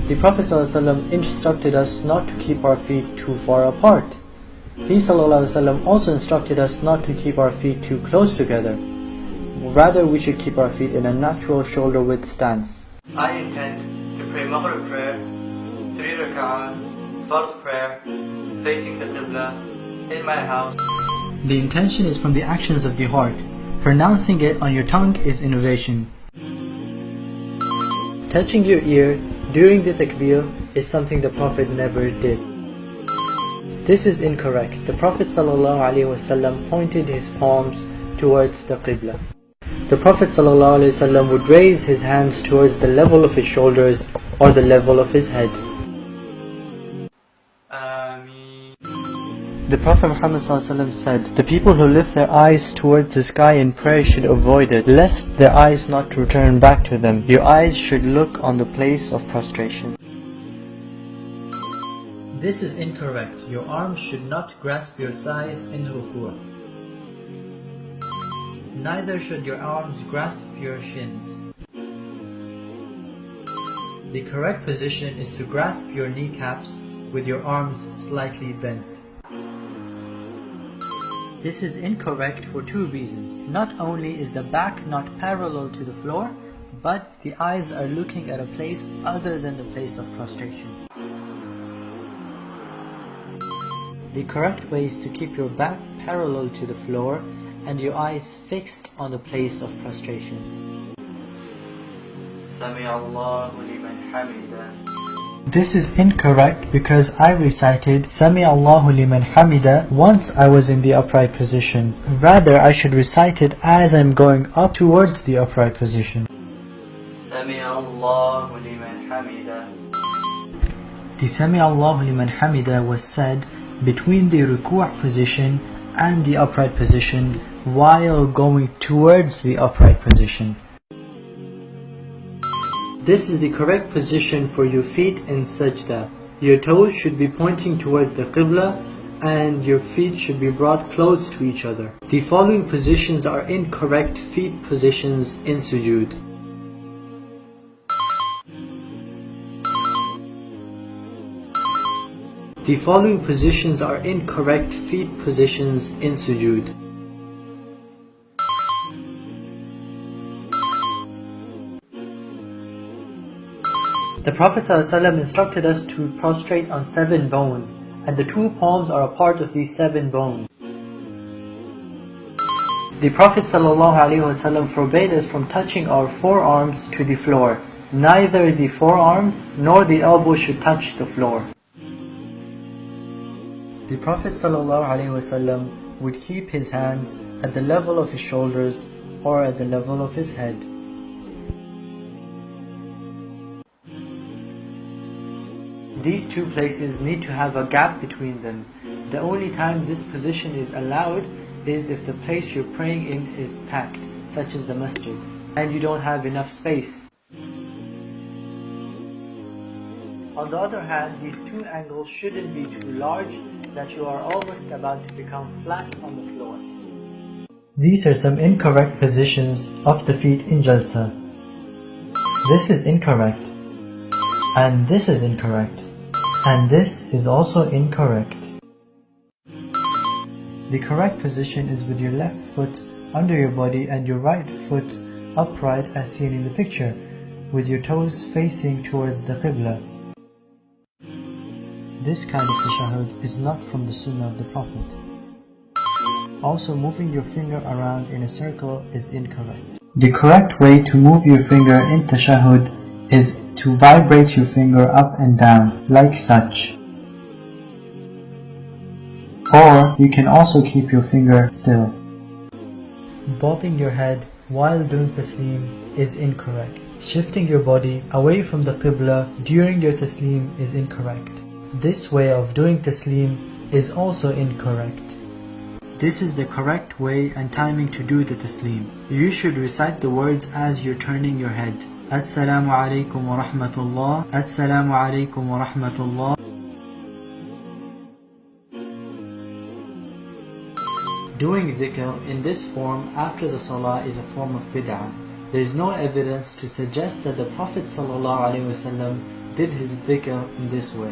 The Prophet ﷺ instructed us not to keep our feet too far apart. He ﷺ also instructed us not to keep our feet too close together. Rather, we should keep our feet in a natural shoulder width stance. I intend to pray Maghrib prayer, 3 rak'ah, Fard prayer, facing the Qibla, in my house. The intention is from the actions of the heart. Pronouncing it on your tongue is innovation. Touching your ear during the takbir is something the Prophet never did. This is incorrect. The Prophet ﷺ pointed his palms towards the Qibla. The Prophet ﷺ would raise his hands towards the level of his shoulders or the level of his head. The Prophet Muhammad ﷺ said, "The people who lift their eyes towards the sky in prayer should avoid it, lest their eyes not return back to them. Your eyes should look on the place of prostration." This is incorrect. Your arms should not grasp your thighs in ruku'. Neither should your arms grasp your shins. The correct position is to grasp your kneecaps with your arms slightly bent. This is incorrect for two reasons. Not only is the back not parallel to the floor, but the eyes are looking at a place other than the place of prostration. The correct way is to keep your back parallel to the floor and your eyes fixed on the place of prostration. Sami Allahu liman hamida. This is incorrect because I recited Sami Allahu liman hamida once I was in the upright position. Rather, I should recite it as I'm going up towards the upright position. Sami Allahu liman hamida. The Sami Allahu liman hamida was said between the ruku' position and the upright position while going towards the upright position. This is the correct position for your feet in sajda. Your toes should be pointing towards the Qibla and your feet should be brought close to each other. The following positions are incorrect feet positions in sujood. The following positions are incorrect feet positions in sujood. The Prophet ﷺ instructed us to prostrate on 7 bones, and the 2 palms are a part of these 7 bones. The Prophet ﷺ forbade us from touching our forearms to the floor. Neither the forearm nor the elbow should touch the floor. The Prophet ﷺ would keep his hands at the level of his shoulders or at the level of his head. These 2 places need to have a gap between them. The only time this position is allowed is if the place you're praying in is packed, such as the masjid, and you don't have enough space. On the other hand, these 2 angles shouldn't be too large that you are almost about to become flat on the floor. These are some incorrect positions of the feet in Jalsa. This is incorrect, and this is incorrect, and this is also incorrect. The correct position is with your left foot under your body and your right foot upright as seen in the picture, with your toes facing towards the Qibla. This kind of tashahhud is not from the sunnah of the Prophet. Also, moving your finger around in a circle is incorrect. The correct way to move your finger in tashahhud is to vibrate your finger up and down, like such. Or you can also keep your finger still. Bobbing your head while doing taslim is incorrect. Shifting your body away from the Qibla during your taslim is incorrect. This way of doing taslim is also incorrect. This is the correct way and timing to do the taslim. You should recite the words as you're turning your head. Assalamu alaikum wa rahmatullah. Assalamu alaikum wa rahmatullah. Doing dhikr in this form after the salah is a form of bid'ah. There is no evidence to suggest that the Prophet ﷺ did his dhikr in this way.